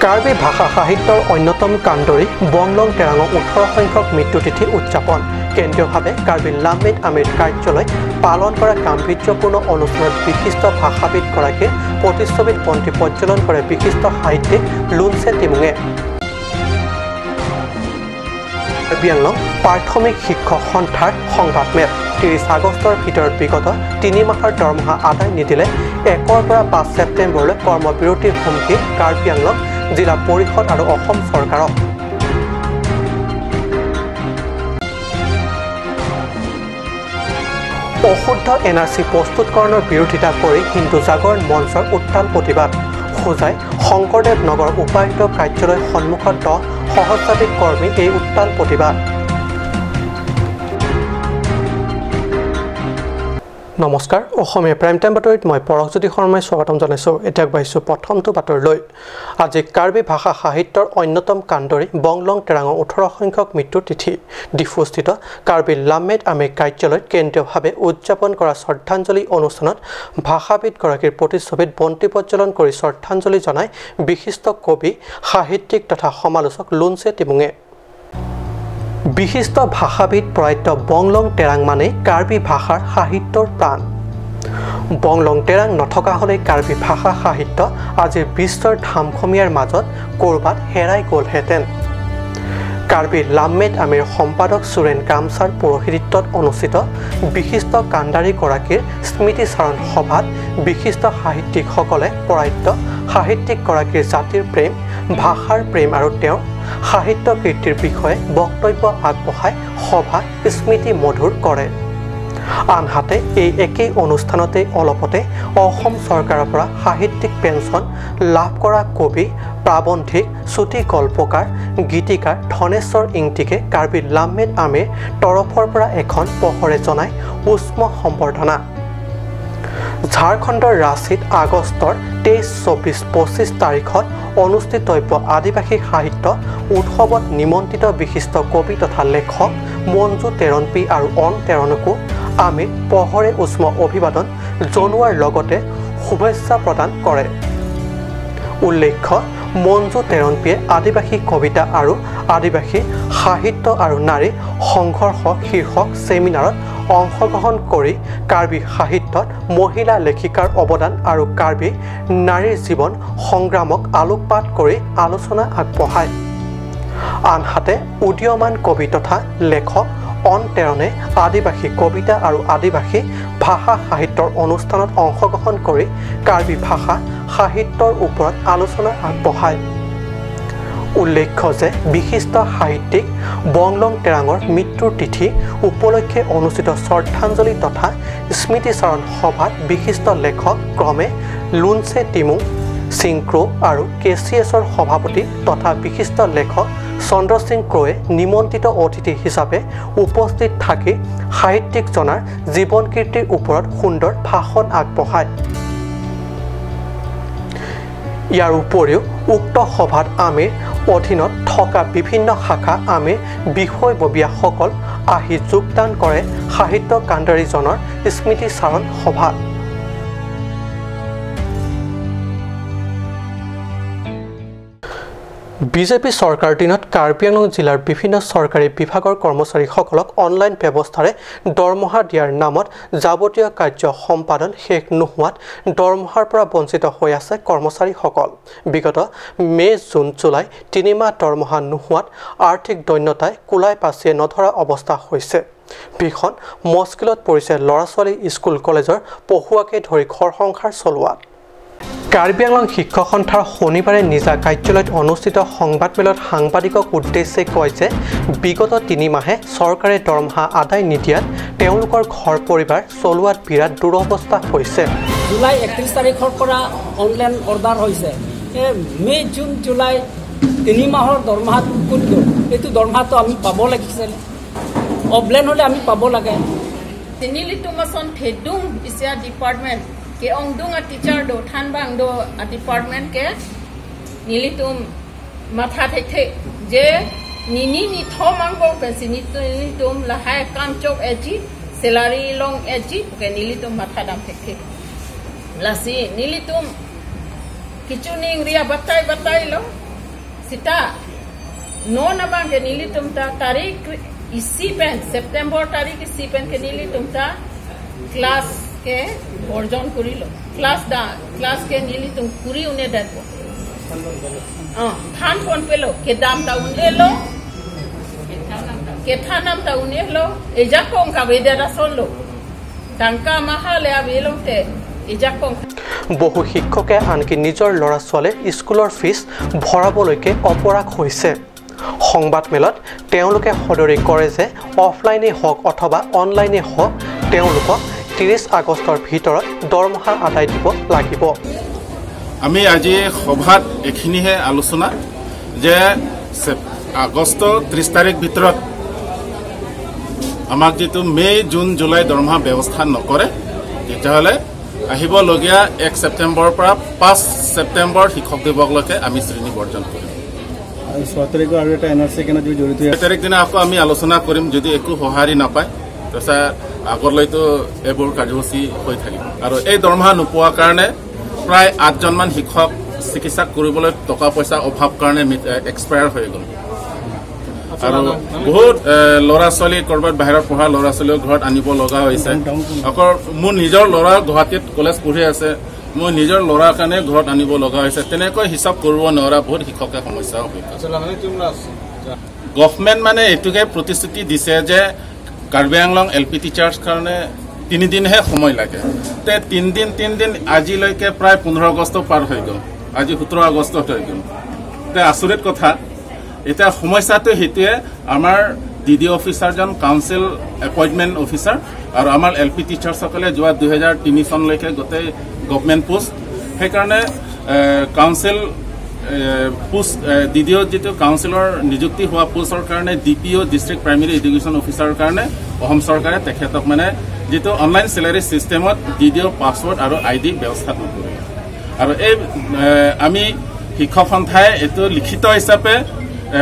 কাৰ্বি ভাষা সাহিত্যৰ অন্যতম কাণ্ডৰী বংলং তেৰাঙৰ 18 সংখ্যক মৃত্যুতিথি উদযাপন কেন্দ্ৰীয়ভাৱে কাৰ্বি লাম্মেট আমিৰ কাৰ্যালয়ত পালন কৰা গাম্ভীৰ্যপূৰ্ণ অনুষ্ঠানত বিশিষ্ট ভাষাবিদগৰাকীৰ প্ৰতিচ্ছবিত বন্তি প্ৰজ্বলন কৰে বিশিষ্ট সাহিত্যিক লুনছে টিমুঙে। কাৰ্বি আংলং প্ৰাথমিক শিক্ষক সন্থাৰ সংবাদমেল 30 আগষ্টৰ ভিতৰত বিগত 3 মাহৰ দৰমহা আদায় নিদিলে 1 পৰা 5 ছেপ্টেম্বৰলৈ কৰ্মবিৰতিৰ হুমকি কাৰ্বি আংলং জিলা পৰিষদ আৰু অসম চৰকাৰক। অশুদ্ধ এনআৰচি প্ৰস্তুতকৰণৰ বিৰোধিতা কৰি হিন্দু জাগৰণ মঞ্চৰ উত্তাল প্ৰতিবাদ হোজাই শংকৰদেৱ নগৰ উপায়ুক্ত কাৰ্যালয় সন্মুখত 10 সহস্ৰাধিক কৰ্মী এই উত্তাল প্ৰতিবাদ। নমস্কাৰ, অসমীয়া প্ৰাইম টাইম বাতৰিত মই পৰশজ্যোতি শৰ্মাই স্বাগতম জনাইছোঁ। এতিয়া আগবাঢ়িছোঁ প্ৰথমটো বাতৰিলৈ। আজি কাৰ্বি ভাষা সাহিত্যৰ অন্যতম কাণ্ডৰী বংলং তেৰাঙৰ 18 সংখ্যক মৃত্যুৰ তিথি ডিফুস্থিত কাৰ্বি লাম্মেট আমিৰ কাৰ্যালয়ত কেন্দ্ৰীয়ভাৱে উদযাপন কৰা শ্ৰদ্ধাঞ্জলি অনুষ্ঠানত ভাষাবিদগৰাকীৰ প্ৰতিচ্ছবিত বন্তি প্ৰজ্বলন কৰি শ্ৰদ্ধাঞ্জলি জনাই বিশিষ্ট কবি সাহিত্যিক তথা সমালোচক লুনছে টিমুঙে। বিশিষ্ট ভাষাবিদ প্ৰয়াত বংলং তেৰাং মানে কাৰ্বি ভাষাৰ সাহিত্যৰ প্ৰাণ। বংলং তেৰাং নথকা হ'লে কাৰ্বি ভাষা সাহিত্য আজিৰ বিশ্বৰ ধামখমীয়াৰ মাজত ক'ৰবাত হেৰাই গ'লহেঁতেন। কাৰ্বি লাম্মেট আমিৰ সম্পাদক সুৰেন কামছাৰ পৌৰোহিত্যত অনুষ্ঠিত বিশিষ্ট কাণ্ডাৰীগৰাকীৰ স্মৃতিচাৰণ সভাত বিশিষ্ট সাহিত্যিকসকলে প্ৰয়াত সাহিত্যিকগৰাকীৰ জাতিৰ প্ৰেম, ভাষাৰ প্ৰেম আৰু তেওঁৰ সাহিত্য কীৰ্তিৰ বিষয়ে বক্তব্য আগবঢ়াই সভা স্মৃতি মধুৰ কৰে। আনহাতে এই একেই অনুষ্ঠানতে অলপতে অসম চৰকাৰৰ পৰা সাহিত্যিক পেঞ্চন লাভ কৰা কবি, প্ৰাবন্ধিক, চুটি গল্পকাৰ, গীতিকাৰ ধনেশ্বৰ ইংতিকে কাৰ্বি লাম্মেট আমিৰ তৰফৰ পৰা এখন পহৰে জনাই উষ্ম সম্বৰ্ধনা। ঝাৰখণ্ডৰ ৰাঁচীত আগষ্টৰ 23, 24, 25 তাৰিখত অনুষ্ঠিতব্য আদিবাসী সাহিত্য উৎসৱত নিমন্ত্ৰিত বিশিষ্ট কবি তথা লেখক মঞ্জু তেৰণপি আৰু অন তেৰণকো আমিৰ পহৰে উষ্ম অভিবাদন জনোৱাৰ লগতে শুভেচ্ছা প্ৰদান কৰে। উল্লেখ্য, মঞ্জু তেৰণপিয়ে আদিবাসী কবিতা আৰু আদিবাসী সাহিত্য আৰু নাৰী সংঘৰ্ষ শীৰ্ষক ছেমিনাৰত অংশগ্ৰহণ কৰি কাৰ্বি সাহিত্যত মহিলা লেখিকাৰ অৱদান আৰু কাৰ্বি নাৰীৰ জীৱন সংগ্ৰামক আলোকপাত কৰি আলোচনা আগবঢ়ায়। আনহাতে উদীয়মান কবি তথা লেখক অন তেৰণে আদিবাসী কবিতা আৰু আদিবাসী ভাষা সাহিত্যৰ অনুষ্ঠানত অংশগ্ৰহণ কৰি কাৰ্বি ভাষা সাহিত্যৰ ওপৰত আলোচনা আগবঢ়ায়। উল্লেখ্য যে বিশিষ্ট সাহিত্যিক বংলং তেৰাঙৰ মৃত্যুৰ তিথি উপলক্ষে অনুষ্ঠিত শ্ৰদ্ধাঞ্জলি তথা স্মৃতিচাৰণ সভাত বিশিষ্ট লেখক ক্ৰমে লুনছে টিমুং, সিংক্ৰো আৰু KCSৰ সভাপতি তথা বিশিষ্ট লেখক চন্দ্ৰ সিং ক্ৰ'ৱে নিমন্ত্ৰিত অতিথি হিচাপে উপস্থিত থাকি সাহিত্যিকজনাৰ জীৱন কীৰ্তিৰ ওপৰত সুন্দৰ ভাষণ আগবঢ়ায়। ইয়াৰ উপৰিও উক্ত সভাত আমিৰ অধীনত থকা বিভিন্ন শাখা আমিৰ বিষয়ববীয়াসকল আহি যোগদান কৰে সাহিত্য কাণ্ডাৰীজনৰ স্মৃতিচাৰণ সভাত। বিজেপি চৰকাৰৰ দিনত কাৰ্বি আংলং জিলাৰ বিভিন্ন চৰকাৰী বিভাগৰ কৰ্মচাৰীসকলক অনলাইন ব্যৱস্থাৰে দৰমহা দিয়াৰ নামত যাৱতীয় কাৰ্য সম্পাদন শেষ নোহোৱাত দৰমহাৰ পৰা বঞ্চিত হৈ আছে কৰ্মচাৰীসকল। বিগত মে', জুন, জুলাই 3 মাহ দৰমহা নোহোৱাত আৰ্থিক দৈন্যতাই কোলাই পাচিয়ে নধৰা অৱস্থা হৈছে। ভীষণ মস্কিলত পৰিছে ল'ৰা-ছোৱালী স্কুল কলেজৰ পঢ়ুৱাকে ধৰি ঘৰ সংসাৰ চলোৱাত। কাৰ্বি আংলং শিক্ষক সন্থাৰ শনিবাৰে নিজা কাৰ্যালয়ত অনুষ্ঠিত সংবাদমেলত সাংবাদিকক উদ্দেশ্যে কয় যে বিগত 3 মাহে চৰকাৰে দৰমহা আদায় নিদিয়াত তেওঁলোকৰ ঘৰ পৰিবাৰ চলোৱাত বিৰাট দুৰৱস্থা হৈছে। জুলাই 31 তাৰিখৰ পৰা অনলাইন অৰ্ডাৰ হৈছে। মে', জুন, জুলাই 3 মাহৰ দৰমহা ক'ত গ'ল? এইটো দৰমহাটো আমি পাব লাগিছিল, অফলাইন হ'লে আমি পাব লাগে। Tinilitumason thedung isya department ke ongdung a teacher do thanbang do a department ke nilitum matha the je nini ni thomang bo nilitum la hai kam chok eji salary long eji ke nilitum matha dam the la si nilitum kichuning ria batai lo sita no nabang ke nili tumta tarik isi pen September tarik isi pen ke nili tumta class ke orjon kurilo class ke nili tum puri une datbo than pon pelo ke dam ta une lo ke thanam ta une lo eja kong ka vedera solo tangka mahale abilonte eja kong বহু শিক্ষকে আনকি নিজৰ ল'ৰা ছোৱালীৰ স্কুলৰ fees ভৰাবলৈকে অপৰাগ হৈছে সংবাদ মেলত তেওঁলোকে সদৰি কৰে যে অফলাইনে হওক অথবা অনলাইনে হওক তেওঁলোকক 30 আগষ্টৰ ভিতৰত দৰমহা আদায় দিব লাগিব আমি আজি সভাত এখিনিহে আলোচনা যে আগষ্ট 30 তাৰিখ ভিতৰত আমাক যেটো মে জুন জুলাই দৰমহা ব্যৱস্থা নকৰে তেতিয়াহ'লে আহিবলগীয়া 1 ছেপ্টেম্বৰৰ পৰা 5 ছেপ্টেম্বৰ শিক্ষক দিৱসলৈকে আমি শ্ৰেণী বৰ্জন কৰিম 6 তাৰিখৰ আৰু এটা এনআৰসি কেনে যদি জড়িত 6 তাৰিখ দিনা আকৌ আমি আলোচনা কৰিম যদি একো সঁহাৰি নাপায় তথা আগলৈতো এইবোৰ কাৰ্যসূচী হৈ থাকিব আৰু এই দৰমহা নোপোৱাৰ কাৰণে প্ৰায় 8 জনমান শিক্ষক চিকিৎসা কৰিবলৈ টকা পইচা অভাৱ কাৰণে এক্সপায়াৰ হৈ গ'ল আৰু বহুত ল'ৰা ছোৱালী কৰবাত বাহিৰত পঢ়া ল'ৰা ছোৱালীও ঘৰত আনিব লগা হৈছে আকৌ মোৰ নিজৰ ল'ৰা গুৱাহাটীত কলেজ পঢ়ি আছে মই নিজৰ ল'ৰাৰ কাৰণে ঘৰত আনিব লগা হৈছে তেনেকৈ হিচাপ কৰিব নোৱাৰা বহুত শিক্ষকে সমস্যা হৈ আছে গভৰ্ণমেণ্ট মানে এটুকে প্ৰতিশ্ৰুতি দিছে যে কাৰ্বি আংলং এলপি টিচাৰ্ছ কাৰণে 3 দিনহে সময় লাগে তে 3 দিন আজিলৈকে প্ৰায় 15 আগষ্ট পাৰ হৈ গ'ল আজি 17 আগষ্ট হৈ গ'ল তে আচৰিত কথা এটা সমস্যাটো হেতুৱে আমাৰ ডিডি অফিচাৰজন কাউন্সিল এপইণ্টমেণ্ট অফিচাৰ আৰু আমাৰ এলপি টিচাৰ্ছসকলে যোৱা 2003 চনলৈকে গোটেই গভৰ্ণমেণ্ট পোষ্ট সেইকাৰণে কাউন্সিল পোষ্ট ডিডিঅ যেটো কাউন্সিলৰ নিযুক্তি হোৱা পোষ্টৰ কাৰণে ডিপিঅ ডিষ্ট্ৰিক্ট প্ৰাইমেৰী এডুকেশ্যন অফিচাৰৰ কাৰণে অসম চৰকাৰে তেখেতক মানে যেটো অনলাইন চেলাৰী চিষ্টেমত ডিডিঅ পাছৱৰ্ড আৰু আইডি ব্যৱস্থা নকৰে আৰু এই আমি শিক্ষক সন্থাই এইটো লিখিত হিচাপে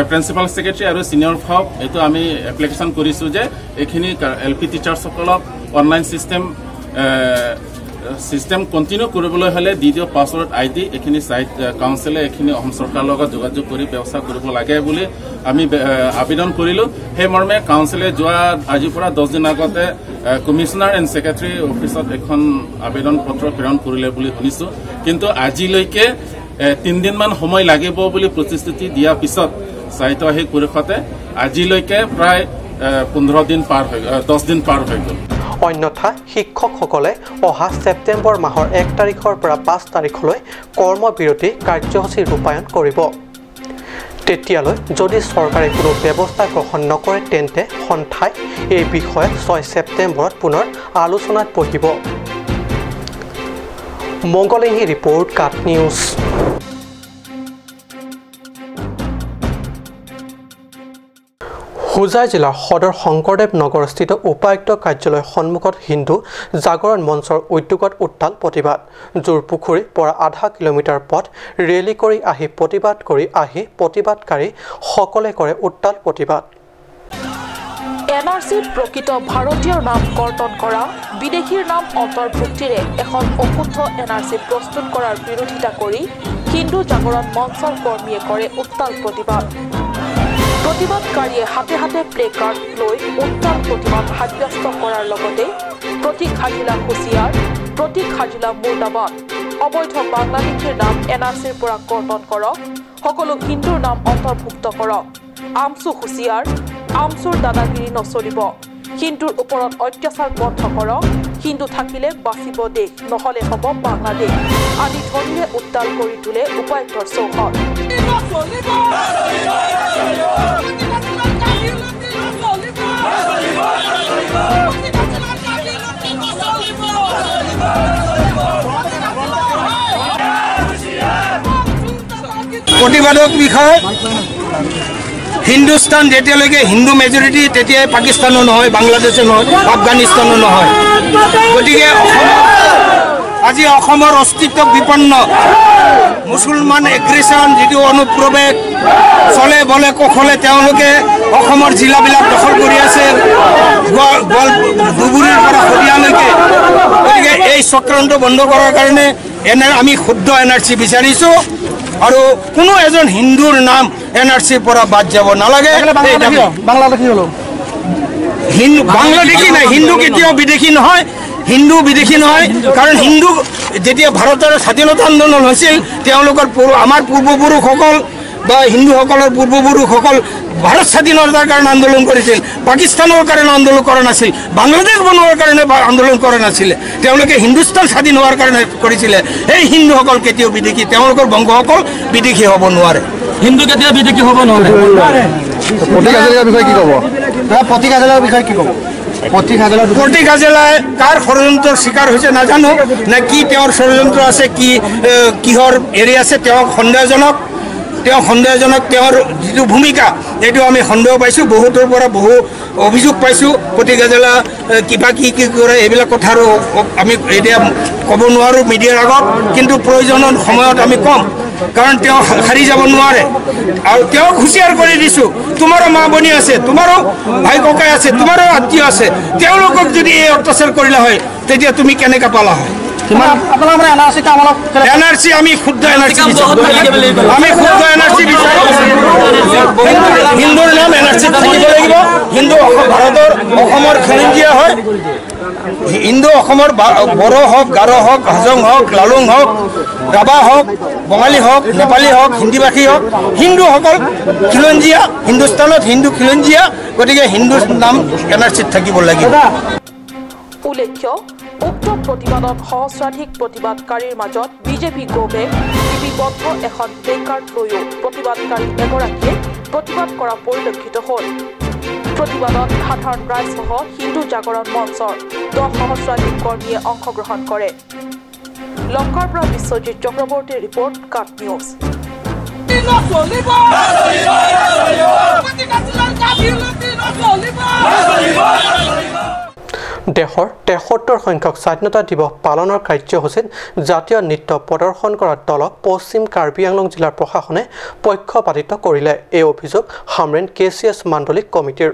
প্ৰিন্সিপাল সেক্ৰেটাৰী আৰু সিনিয়ৰ ফক এটো আমি এপ্লিকেশন কৰিছো যে এখিনি এলপি টিচাৰ্ছসকলক অনলাইন সিস্টেম কন্টিনিউ কৰিবলৈ হলে ডিডিঅ পাছৱৰ্ড আইডি এখিনি সাইট কাউন্সিলে এখিনি অসম চৰকাৰৰ লগত যোগাযোগ কৰি ব্যৱস্থা কৰিব লাগে বুলি আমি আবেদন কৰিলো হে মৰ্মে কাউন্সিলে যোৱা আজি পৰা 10 দিন আগতে কমিশনাৰ এণ্ড সেক্ৰেটাৰী অফিচত এখন আবেদন পত্ৰ প্ৰেৰণ কৰিলে বুলি শুনিছো কিন্তু আজিলৈকে 3 দিন মান সময় লাগিব বুলি প্ৰতিশ্ৰুতি দিয়া পিছত সাহিত্য পৰিষদে আজিলৈকে প্ৰায় 15 দিন পাৰ হৈ 10 দিন পাৰ হৈ গ'ল অন্যথা শিক্ষকসকলে অহা ছেপ্টেম্বৰ মাহৰ 1 তাৰিখৰ পৰা 5 তাৰিখলৈ কৰ্মবিৰতি কাৰ্যসূচী ৰূপায়ণ কৰিব তেতিয়ালৈ যদি চৰকাৰে কোনো ব্যৱস্থা গ্ৰহণ নকৰে তেন্তে সন্থাই এই বিষয়ে 6 ছেপ্টেম্বৰত পুনৰ আলোচনাত বহিব মংগলেহি ৰিপৰ্ট কাট নিউজ হোজাই জিলাৰ সদৰ শংকৰদেৱ নগৰস্থিত উপায়ুক্ত কাৰ্যালয়ৰ সন্মুখত হিন্দু জাগৰণ মঞ্চৰ উদ্যোগত উত্তাল প্ৰতিবাদ জোৰপুখুৰীৰ পৰা আধা কিলোমিটাৰ পথ ৰেলী কৰি আহি প্ৰতিবাদকাৰী সকলে কৰে উত্তাল প্ৰতিবাদ এনআৰসিত প্ৰকৃত ভাৰতীয়ৰ নাম কৰ্তন কৰা বিদেশীৰ নাম অন্তৰ্ভুক্তিৰে এখন অশুদ্ধ এনআৰসি প্ৰস্তুত কৰাৰ বিৰোধিতা কৰি হিন্দু জাগৰণ মঞ্চৰ কৰ্মীয়ে কৰে উত্তাল প্ৰতিবাদ প্ৰতিবাদকাৰীয়ে হাতে হাতে প্লে কাৰ্ড লৈ উত্তাল প্ৰতিবাদ সাব্যস্ত কৰাৰ লগতে প্ৰতীক হাজিলা কুচিয়াৰ প্ৰতীক হাজিলা মুৰ্দাবাদ অবৈধ বাংলাদেশীৰ নাম এনআৰসিৰ পৰা কৰ্তন কৰক সকলো হিন্দুৰ নাম অন্তৰ্ভুক্ত কৰক আমচু হুচিয়াৰ আমচুৰ দাদাগিৰি নচলিব হিন্দুৰ ওপৰত অত্যাচাৰ বন্ধ কৰক হিন্দু থাকিলে বাচিব দেশ নহলে হ'ব বাংলাদেশ আদি ধ্বনিৰে উত্তাল কৰি তোলে উপায়ুক্তৰ চৌহদ প্ৰতিবাদক বিষয় হিন্দুস্তান যেতিয়ালৈকে হিন্দু মেজৰিটি তেতিয়াই পাকিস্তানো নহয় বাংলাদেশো নহয় আফগানিস্তানো নহয় গতিকে আজি অসমৰ অস্তিত্ব বিপন্ন মুছলমান এগ্ৰেছন যিটো অনুপ্ৰৱেশ চলে বলে কখলে তেওঁলোকে অসমৰ জিলাবিলাক দখল কৰি আছে ধুবুৰীৰ পৰা শদিয়ালৈকে গতিকে এই চক্ৰান্ত বন্ধ কৰাৰ কাৰণে আমি শুদ্ধ এনআৰসি বিচাৰিছোঁ আৰু কোনো এজন হিন্দুৰ নাম NRCৰ পৰা বাদ যাব নালাগে বাংলাদেশী হলো হিন্দু বাংলাদেশী নাই হিন্দু কেতিয়াও বিদেশী নহয় হিন্দু বিদেশী নহয় কাৰণ হিন্দু যেতিয়া ভাৰতৰ স্বাধীনতা আন্দোলন হৈছিল তেওঁলোকৰ আমাৰ পূৰ্বপুৰুষসকল বা হিন্দুসকলৰ পূৰ্বপুৰুষসকল ভাৰত স্বাধীনতাৰ কাৰণে আন্দোলন কৰিছিল পাকিস্তানৰ কাৰণে আন্দোলন কৰা নাছিল বাংলাদেশ বনোৱাৰ কাৰণে আন্দোলন কৰা নাছিলে তেওঁলোকে হিন্দুস্তান স্বাধীন হোৱাৰ কাৰণে কৰিছিলে এই হিন্দুসকল কেতিয়াও বিদেশী তেওঁলোকৰ বংশসকল বিদেশী হ'ব নোৱাৰে হিন্দু কেতিয়াও বিদেশী হ'ব নোৱাৰে প্ৰতীক হাজৰিকাৰ বিষয়ে কি ক'ব প্ৰতীক হাজৰিকাৰ বিষয়ে কি ক'ব প্ৰতীক হাজেলাই কাৰ ষড়যন্ত্ৰৰ শিকাৰ হৈছে নাজানো নে কি তেওঁৰ ষড়যন্ত্ৰ আছে কি কিহৰ এৰি আছে তেওঁক সন্দেহজনক তেওঁৰ যিটো ভূমিকা এইটো আমি সন্দেহ পাইছোঁ বহুতৰ পৰা বহু অভিযোগ পাইছোঁ প্ৰতীক হাজেলা কিবা কি কৰে এইবিলাক কথা আৰু আমি এতিয়া ক'ব নোৱাৰোঁ মিডিয়াৰ আগত কিন্তু প্ৰয়োজনৰ সময়ত আমি ক'ম কাৰণ তেওঁ হাৰি যাব নোৱাৰে আৰু তেওঁক হুঁচিয়াৰ কৰি দিছোঁ তোমাৰো মা বনি আছে তোমাৰো ভাই ককাই আছে তোমাৰো আত্মীয় আছে তেওঁলোকক যদি এই অত্যাচাৰ কৰিলা হয় তেতিয়া তুমি কেনেকৈ পালা হয় NRC আমি শুদ্ধ NRC আমি শুদ্ধ NRC বিচাৰোঁ হিন্দুৰ নাম NRC থাকিব লাগিব হিন্দু ভাৰতৰ অসমৰ খিলঞ্জীয়া হয় হিন্দু অসমৰ বড়ো হওক গাৰো হওক হাজং হওক লালুং হওক ৰাভা হওক বঙালী হওক নেপালী হওক হিন্দীভাষী হওক হিন্দুসকল খিলঞ্জীয়া হিন্দুস্তানত হিন্দু খিলঞ্জীয়া গতিকে হিন্দুৰ নাম NRCত থাকিব লাগিব উল্লেখ্য উক্ত প্ৰতিবাদত সহস্ৰাধিক প্ৰতিবাদকাৰীৰ মাজত বিজেপি গৌবে লিপিবদ্ধ এখন প্লেকাৰ্ড লৈও প্ৰতিবাদকাৰী এগৰাকীয়ে প্ৰতিবাদ কৰা পৰিলক্ষিত হ'ল প্ৰতিবাদত সাধাৰণ ৰাইজসহ হিন্দু জাগৰণ মঞ্চৰ 10 সহস্ৰাধিক কৰ্মীয়ে অংশগ্ৰহণ কৰে লংকাৰ পৰা বিশ্বজিৎ চক্ৰৱৰ্তীৰ ৰিপৰ্ট কাট নিউজ দেশৰ 73 সংখ্যক স্বাধীনতা দিৱস পালনৰ কাৰ্যসূচীত জাতীয় নৃত্য প্ৰদৰ্শন কৰা দলক পশ্চিম কাৰ্বি আংলং জিলাৰ প্ৰশাসনে পক্ষপাতিত্ব কৰিলে এই অভিযোগ হামৰেন KCS মাণ্ডলিক কমিটিৰ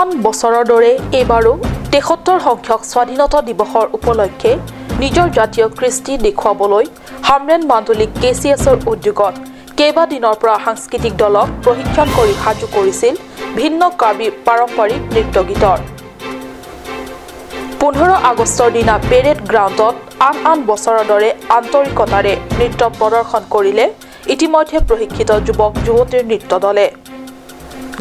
আন বছৰৰ দৰে এইবাৰো 73 সংখ্যক স্বাধীনতা দিৱসৰ উপলক্ষে নিজৰ জাতীয় কৃষ্টি দেখুৱাবলৈ হামৰেন মাণ্ডলিক KCSৰ উদ্যোগত কেইবাদিনৰ পৰা সাংস্কৃতিক দলক প্ৰশিক্ষণ কৰি সাজু কৰিছিল ভিন্ন কাৰ্বি পাৰম্পৰিক নৃত্য গীতৰ 15 আগষ্টৰ দিনা পেৰেড গ্ৰাউণ্ডত আন বছৰৰ দৰে আন্তৰিকতাৰে নৃত্য প্ৰদৰ্শন কৰিলে ইতিমধ্যে প্ৰশিক্ষিত যুৱক যুৱতীৰ নৃত্য দলে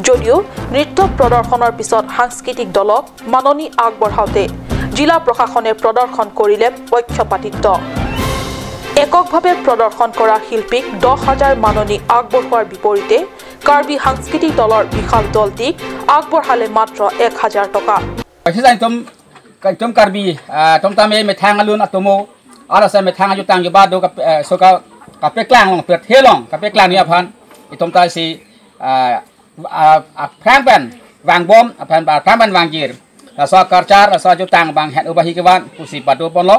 যদিও নৃত্য প্ৰদৰ্শনৰ পিছত সাংস্কৃতিক দলক মাননি আগবঢ়াওঁতে জিলা প্ৰশাসনে প্ৰদৰ্শন কৰিলে পক্ষপাতিত্ব এককভাৱে প্ৰদৰ্শন কৰা শিল্পীক 10,000 মাননি আগবঢ়োৱাৰ বিপৰীতে কাৰ্বি সাংস্কৃতিক দলৰ বিশাল দলটিক আগবঢ়ালে মাত্ৰ 1,000 টকা Tom karbi tom tame me thang alun atomo ala sa me thang aju tang ba do so ka pe klang long pe thelong ka pe klang ni aphan itom ta si phang ban wang bom aphan ba phang ban wang gir la so karchar la so aju tang bang het ubahi ke ban pusi padu pon lo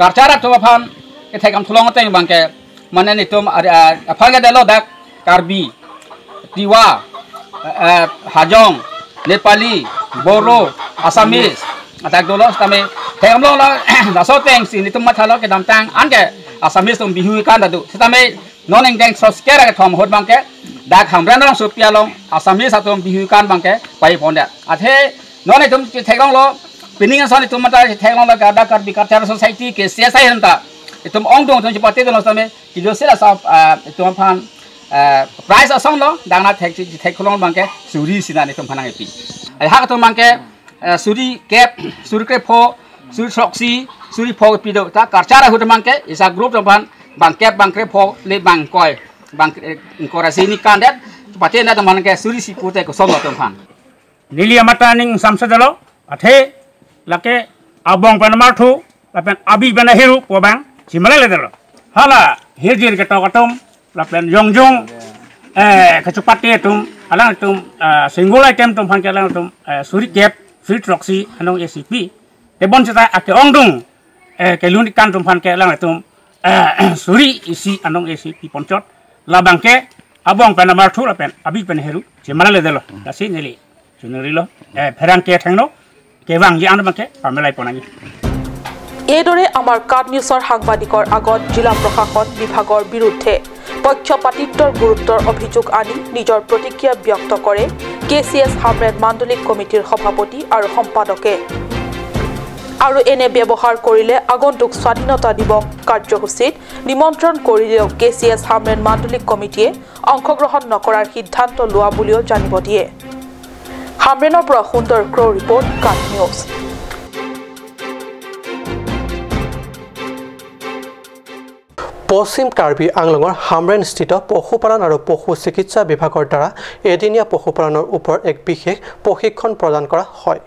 karchar to aphan ke thai kam thlong teng bang ke mane ni tom aphan ga delo dak karbi tiwa hajong nepali boro assamese atak dolo tame thegam lo la so teng sin ni tum ma thalo ke dam tang an ke Assamese tum bihu kan da du tame non eng deng sos kera ke thom hot bang ke da kham ran rang so pia long Assamese atum bihu kan bang ke pai pon da athe non tum thegam lo pining san tum ma ta thegam lo ga da kar bi kar society ke sia sai han ta tum ong dong tum pate dolo tame ki jo sela sa tum phan price asong lo dang na thek kholong bang ke suri sina ni tum phanang pi ai ha tum bang ke suri cap suri crepo suri soksi suri pho pido ta karchara hut mangke isa group ban bang cap bang crepo le bang koi bang korasi ni kandet pate na mangke suri si pute ko som tom phan lili amata ning samsadalo athe lake abong panamar thu lapen abi bana heru ko bang simale le dalo hala hejir ke tokatom lapen jongjong kachupate tum alang tum single item tum phan ke alang tum suri cap Sweet Roxy anong ACP tebon sita ake ongdung ke lunik kan tum phan ke lang tum suri isi anong ACP ponchot labang ke abong panamar thu lapen abi pen heru simala le delo dasi neli sunuri lo pherang ke thangno ke wang ji an bang ke pamelai ponani এইদৰে আমাৰ কাট নিউজৰ সাংবাদিকৰ আগত জিলা প্ৰশাসন বিভাগৰ বিৰুদ্ধে পক্ষপাতিত্বৰ গুৰুত্বৰ অভিযোগ আনি নিজৰ প্ৰতিক্ৰিয়া ব্যক্ত কৰে কেচিএছ হামৰেন মাণ্ডলিক কমিটিৰ সভাপতি আৰু সম্পাদকে আৰু এনে ব্যৱহাৰ কৰিলে আগন্তুক স্বাধীনতা দিৱস কাৰ্যসূচীত নিমন্ত্ৰণ কৰিলেও কেচিএছ হামৰেন মাণ্ডলিক কমিটিয়ে অংশগ্ৰহণ নকৰাৰ সিদ্ধান্ত লোৱা বুলিও জানিব দিয়ে হামৰেনৰ পৰা সুন্দৰ ক্ৰ ৰিপৰ্ট কাট নিউজ পশ্চিম কাৰ্বি আংলঙৰ হামৰেনস্থিত পশুপালন আৰু পশু চিকিৎসা বিভাগৰ দ্বাৰা এদিনীয়া পশুপালনৰ ওপৰত এক বিশেষ প্ৰশিক্ষণ প্ৰদান কৰা হয়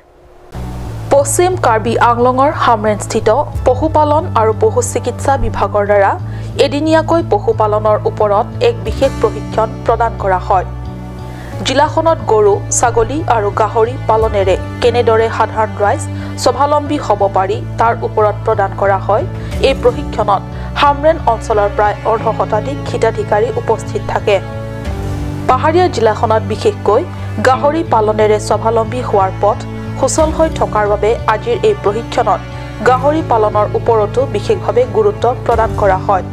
পশ্চিম কাৰ্বি আংলঙৰ হামৰেনস্থিত পশুপালন আৰু পশু চিকিৎসা বিভাগৰ দ্বাৰা এদিনীয়াকৈ পশুপালনৰ ওপৰত এক বিশেষ প্ৰশিক্ষণ প্ৰদান কৰা হয় জিলাখনত গৰু ছাগলী আৰু গাহৰি পালনেৰে কেনেদৰে সাধাৰণ ৰাইজ স্বাৱলম্বী হ'ব পাৰি তাৰ ওপৰত প্ৰদান কৰা হয় এই প্ৰশিক্ষণত হামৰেন অঞ্চলৰ প্ৰায় অৰ্ধশতাধিক হিতাধিকাৰী উপস্থিত থাকে পাহাৰীয়া জিলাখনত বিশেষকৈ গাহৰি পালনেৰে স্বাৱলম্বী হোৱাৰ পথ সুচল হৈ থকাৰ বাবে আজিৰ এই প্ৰশিক্ষণত গাহৰি পালনৰ ওপৰতো বিশেষভাৱে গুৰুত্ব প্ৰদান কৰা হয়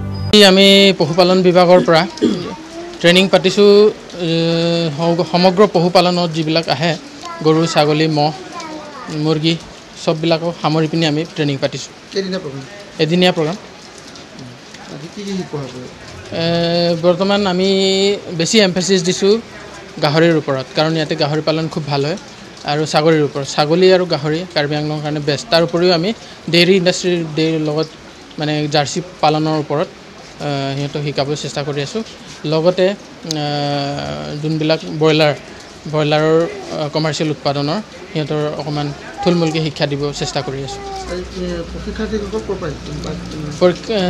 আমি পশুপালন বিভাগৰ পৰা ট্ৰেইনিং পাতিছো সমগ্ৰ পশুপালনত যিবিলাক আহে গৰু ছাগলী মহ মুৰ্গী সববিলাকক সামৰি পিনি আমি ট্ৰেইনিং পাতিছো এদিনীয়া প্ৰগ্ৰাম বৰ্তমান আমি বেছি এমফেচিছ দিছোঁ গাহৰিৰ ওপৰত কাৰণ ইয়াতে গাহৰি পালন খুব ভাল হয় আৰু ছাগলীৰ ওপৰত ছাগলী আৰু গাহৰি কাৰ্বি আংলঙৰ কাৰণে বেষ্ট তাৰ উপৰিও আমি ডেইৰী ইণ্ডাষ্ট্ৰীৰ লগত মানে জাৰ্চি পালনৰ ওপৰত সিহঁতক শিকাবলৈ চেষ্টা কৰি আছোঁ লগতে যোনবিলাক ব্ৰইলাৰৰ কমাৰ্চিয়েল উৎপাদনৰ সিহঁতৰ অকণমান থুলমূলকৈ শিক্ষা দিব চেষ্টা কৰি আছোঁ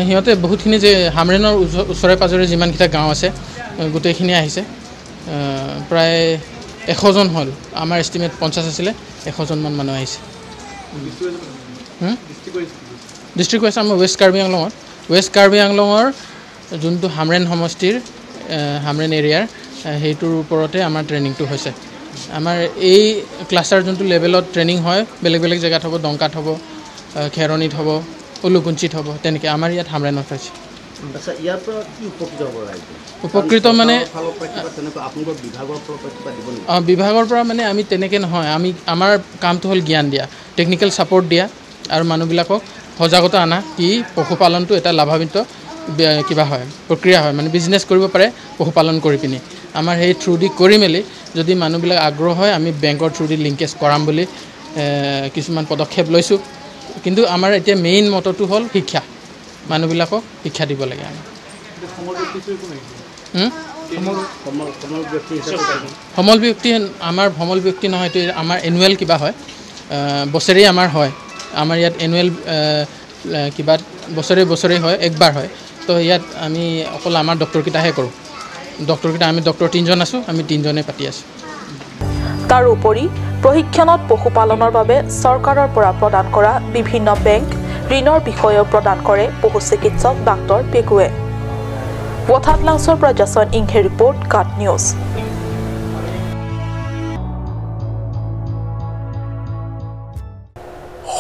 সিহঁতে বহুতখিনি যে হামৰেনৰ ওচৰে পাজৰে যিমানকেইটা গাঁও আছে গোটেইখিনি আহিছে প্ৰায় 100 জন হ'ল আমাৰ এষ্টিমেট 50 আছিলে 100 জনমান মানুহ আহিছে ডিষ্ট্ৰিক্ট হৈছে আমাৰ ৱেষ্ট কাৰ্বি আংলঙৰ যোনটো হামৰেন সমষ্টিৰ হামৰেন এৰিয়াৰ সেইটোৰ ওপৰতে আমাৰ ট্ৰেইনিংটো হৈছে আমাৰ এই ক্লাষ্টাৰ যোনটো লেভেলত ট্ৰেইনিং হয় বেলেগ বেলেগ জেগাত হ'ব ডংকাত হ'ব খেৰণিত হ'ব উলুকুঞ্চিত হ'ব তেনেকৈ আমাৰ ইয়াত হামৰেনত হৈছে উপকৃত মানে বিভাগৰ পৰা মানে আমি তেনেকৈ নহয় আমাৰ কামটো হ'ল জ্ঞান দিয়া টেকনিকেল ছাপৰ্ট দিয়া আৰু মানুহবিলাকক সজাগতা আনা কি পশুপালনটো এটা লাভান্বিত কিবা হয় প্ৰক্ৰিয়া হয় মানে বিজনেছ কৰিব পাৰে পশুপালন কৰি পিনি আমাৰ সেই থ্ৰু দি কৰি মেলি যদি মানুহবিলাক আগ্ৰহ হয় আমি বেংকৰ থ্ৰু দি লিংকেজ কৰাম বুলি কিছুমান পদক্ষেপ লৈছোঁ কিন্তু আমাৰ এতিয়া মেইন মটটো হ'ল শিক্ষা মানুহবিলাকক শিক্ষা দিব লাগে আমি সমল ব্যক্তি আমাৰ ভমল ব্যক্তি নহয় এইটো আমাৰ এনুৱেল কিবা হয় বছৰি আমাৰ হয় আমাৰ ইয়াত এনুৱেল কিবা বছৰে হয় একবাৰ হয় তো ইয়াত আমি অকল আমাৰ ডক্টৰকেইটাহে কৰোঁ ডক্টৰকেইটা আমি ডক্টৰ 3 জন আছোঁ আমি 3 জনে পাতি আছোঁ তাৰ উপৰি প্ৰশিক্ষণত পশুপালনৰ বাবে চৰকাৰৰ পৰা প্ৰদান কৰা বিভিন্ন বেংক ঋণৰ বিষয়েও প্ৰদান কৰে পশু চিকিৎসক ডাক্তৰ পেগুৱে ৱাথাটলাংছৰ পৰা জাছন ইংহে ৰিপৰ্ট কাট নিউজ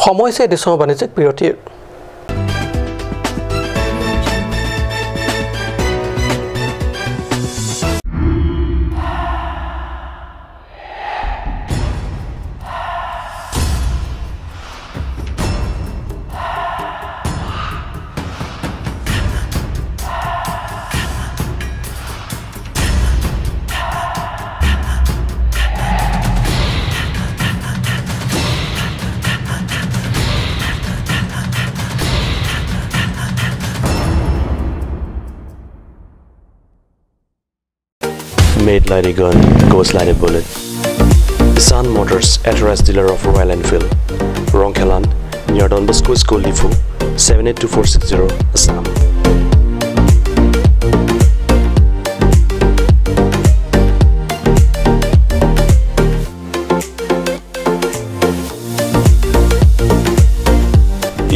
সময় হৈছে দেশৰ বাণিজ্যিক বিৰতিৰ Made like a gun, goes like a bullet. Sun Motors, authorized dealer of Royal Enfield. Ronkelan, near Don Bosco School Depot, 782460, Assam.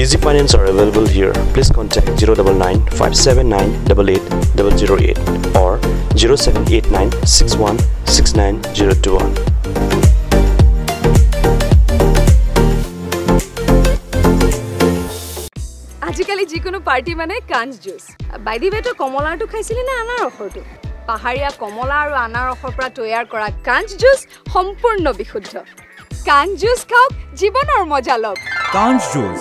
Easy finance are available here. Please contact 099 579 88008 or 0789 61 69021. আজিকালি যিকোনো party মানে কাঞ্চ juice বাইদি বেটো কমলাটো খাইছিলি না আনাৰসৰটো পাহাৰীয়া কমলা আৰু আনাৰসৰ পৰা তৈয়াৰ কৰা কাঞ্চ জুচ সম্পূৰ্ণ বিশুদ্ধ কাঞ্চ জুচ খাওক জীৱনৰ মজা লওক কাঞ্চ juice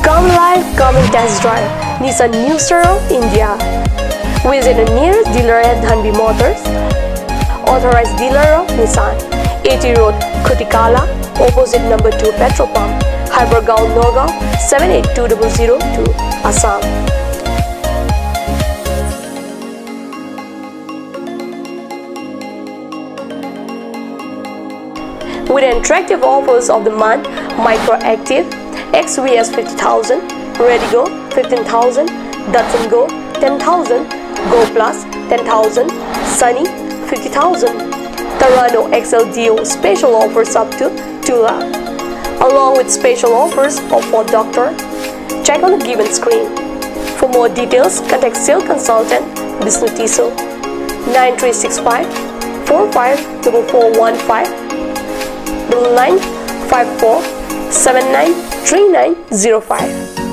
Come live, come and test drive Nissan New Star India. Visit a nearest dealer at Dhanbi Motors. Authorized dealer of Nissan. 80 Road, Kutikala, opposite number 2 petrol pump, Hypergaon, Nagaon, 782002, Assam. With attractive offers of the month, Microactive, XVS 50,000, Redigo 15,000, Datsun Go 10,000, Go Plus 10,000, Sunny 50,000. Tarano XL Dio special offers up to 2 lakh. Along with special offers of Ford Doctor. Check on the given screen. For more details, contact sales consultant Bisnu Tiso 9365 454415 9954 793905.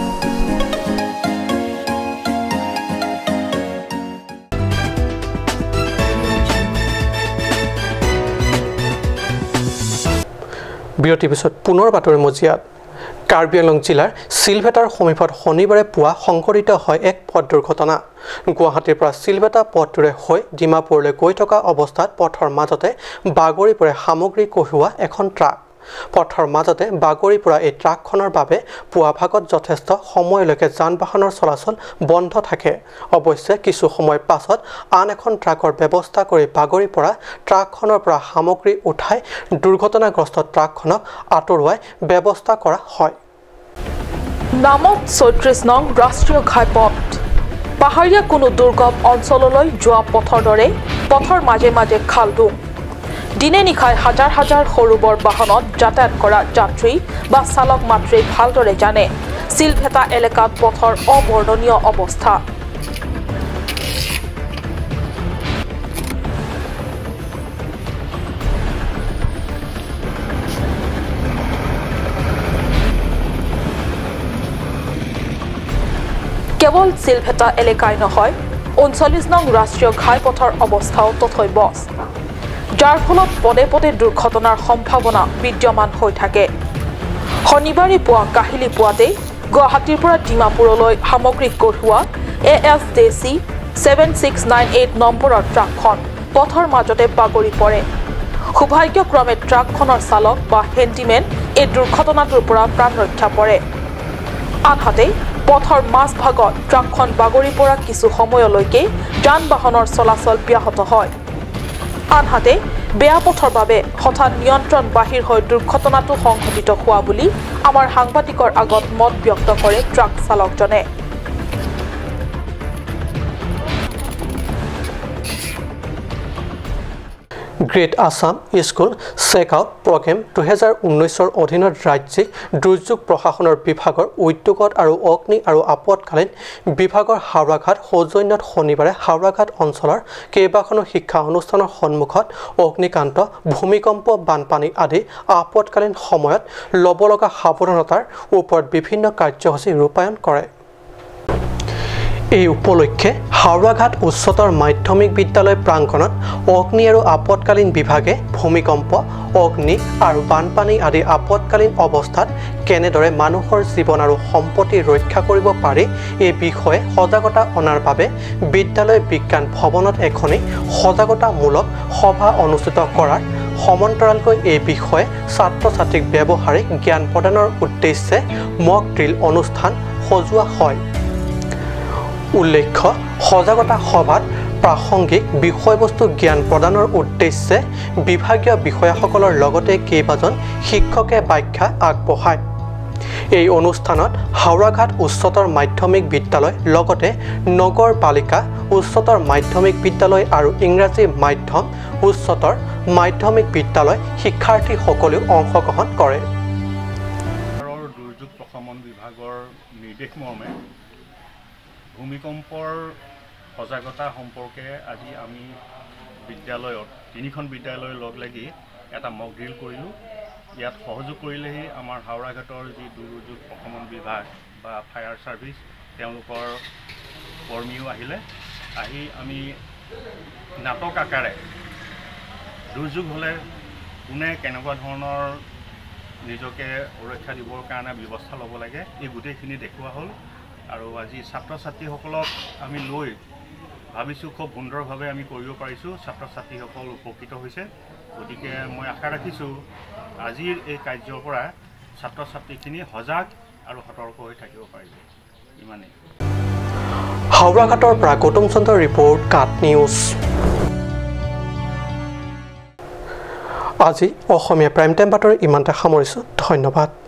বিৰতিৰ পিছত পুনৰ বাতৰি মজিয়াত কাৰ্বি আংলং জিলাৰ চিলভেটাৰ সমীপত শনিবাৰে পুৱা সংঘটিত হয় এক পথ দুৰ্ঘটনা গুৱাহাটীৰ পৰা চিলভেটা পথটোৰে হৈ ডিমাপুৰলৈ গৈ থকা অৱস্থাত পথৰ মাজতে বাগৰি পৰে সামগ্ৰী কঢ়িওৱা এখন ট্ৰাক পথৰ মাজতে বাগৰি পৰা এই ট্ৰাকখনৰ বাবে পুৱা ভাগত যথেষ্ট সময়লৈকে যান-বাহনৰ চলাচল বন্ধ থাকে অৱশ্যে কিছু সময় পাছত আন এখন ট্ৰাকৰ ব্যৱস্থা কৰি বাগৰি পৰা ট্ৰাকখনৰ পৰা সামগ্ৰী উঠাই দুৰ্ঘটনাগ্ৰস্ত ট্ৰাকখনক আঁতৰোৱাৰ ব্যৱস্থা কৰা হয় নামত ৩৬ নং ৰাষ্ট্ৰীয় ঘাইপথ পাহাৰীয়া কোনো দুৰ্গম অঞ্চললৈ যোৱা পথৰ দৰে পথৰ মাজে মাজে খালডুং দিনে নিশাই হাজাৰ হাজাৰ সৰু বৰ বাহনত যাতায়াত কৰা যাত্ৰী বা চালক মাত্ৰে ভালদৰে জানে চিলভেটা এলেকাত পথৰ অবৰ্ণনীয় অৱস্থা কেৱল চিলভেটা এলেকাই নহয় ৩৯ নং ৰাষ্ট্ৰীয় ঘাইপথৰ অৱস্থাও তথৈবচ যাৰ ফলত পদে পদে দুৰ্ঘটনাৰ সম্ভাৱনা বিদ্যমান হৈ থাকে শনিবাৰে পুৱা কাহিলি পুৱাতে গুৱাহাটীৰ পৰা ডিমাপুৰলৈ সামগ্ৰী কঢ়িওৱা ASJC 7698 নম্বৰৰ ট্ৰাকখন পথৰ মাজতে বাগৰি পৰে সৌভাগ্যক্ৰমে ট্ৰাকখনৰ চালক বা হেণ্ডিমেন এই দুৰ্ঘটনাটোৰ পৰা প্ৰাণ ৰক্ষা পৰে আনহাতে পথৰ মাজভাগত ট্ৰাকখন বাগৰি পৰা কিছু সময়লৈকে যান-বাহনৰ চলাচল ব্যাহত হয় আনহাতে বেয়া পথৰ বাবে হঠাৎ নিয়ন্ত্ৰণ বাহিৰ হৈ দুৰ্ঘটনাটো সংঘটিত হোৱা বুলি আমাৰ সাংবাদিকৰ আগত মত ব্যক্ত কৰে ট্ৰাক চালকজনে great Assam school checkout programme 2019ৰ অধীনত ৰাজ্যিক দুৰ্যোগ প্ৰশাসনৰ বিভাগৰ উদ্যোগত আৰু অগ্নি আৰু আপতকালীন বিভাগৰ হাওৰাঘাট সৌজন্যত শনিবাৰে হাওৰাঘাট অঞ্চলৰ কেইবাখনো শিক্ষা অনুষ্ঠানৰ সন্মুখত অগ্নিকান্ত ভূমিকম্প বানপানী আদি আপতকালীন সময়ত ল'ব লগা সাৱধানতাৰ ওপৰত বিভিন্ন কাৰ্যসূচী ৰূপায়ণ কৰে এই উপলক্ষে হাওৰাঘাট উচ্চতৰ মাধ্যমিক বিদ্যালয় প্ৰাংগণত অগ্নি আৰু আপতকালীন বিভাগে ভূমিকম্প অগ্নি আৰু বানপানী আদি আপতকালীন অৱস্থাত কেনেদৰে মানুহৰ জীৱন আৰু সম্পত্তি ৰক্ষা কৰিব পাৰি এই বিষয়ে সজাগতা অনাৰ বাবে বিদ্যালয় বিজ্ঞান ভৱনত এখনি সজাগতামূলক সভা অনুষ্ঠিত কৰাৰ সমান্তৰালকৈ এই বিষয়ে ছাত্ৰ-ছাত্ৰীক ব্যৱহাৰিক জ্ঞান প্ৰদানৰ উদ্দেশ্যে মক ড্ৰিল অনুষ্ঠান সজোৱা হয় উল্লেখ্য সজাগতা সভাত প্ৰাসংগিক বিষয়বস্তু জ্ঞান প্ৰদানৰ উদ্দেশ্যে বিভাগীয় বিষয়াসকলৰ লগতে কেইবাজন শিক্ষকে ব্যাখ্যা আগবঢ়ায় এই অনুষ্ঠানত হাওৰাঘাট উচ্চতৰ মাধ্যমিক বিদ্যালয় লগতে নগৰ বালিকা উচ্চতৰ মাধ্যমিক বিদ্যালয় আৰু ইংৰাজী মাধ্যম উচ্চতৰ মাধ্যমিক বিদ্যালয় শিক্ষাৰ্থীসকলেও অংশগ্ৰহণ কৰে দুৰ্যোগ প্ৰশমন বিভাগৰ নিৰ্দেশ মৰ্মে ভূমিকম্পৰ সজাগতা সম্পৰ্কে আজি আমি বিদ্যালয়ত তিনিখন বিদ্যালয়ৰ লগ লাগি এটা মক ড্ৰিল কৰিলোঁ ইয়াত সহযোগ কৰিলেহি আমাৰ হাওৰাঘাটৰ যি দুৰ্যোগ প্ৰশমন বিভাগ বা ফায়াৰ ছাৰ্ভিচ তেওঁলোকৰ কৰ্মীও আহিলে আহি আমি নাটক আকাৰে দুৰ্যোগ হ'লে কোনে কেনেকুৱা ধৰণৰ নিজকে সুৰক্ষা দিবৰ কাৰণে ব্যৱস্থা ল'ব লাগে এই গোটেইখিনি দেখুওৱা হ'ল আৰু আজি ছাত্ৰ ছাত্ৰীসকলক আমি লৈ ভাবিছোঁ খুব সুন্দৰভাৱে আমি কৰিব পাৰিছোঁ ছাত্ৰ ছাত্ৰীসকল উপকৃত হৈছে গতিকে মই আশা ৰাখিছোঁ আজিৰ এই কাৰ্যৰ পৰা ছাত্ৰ ছাত্ৰীখিনি সজাগ আৰু সতৰ্ক হৈ থাকিব পাৰিব ইমানেই হাওৰাঘাটৰ পৰা গৌতম চন্দ্ৰৰ ৰিপৰ্ট কাট নিউজ আজি অসমীয়া প্ৰাইম টাইম বাতৰি ইমানতে সামৰিছোঁ ধন্যবাদ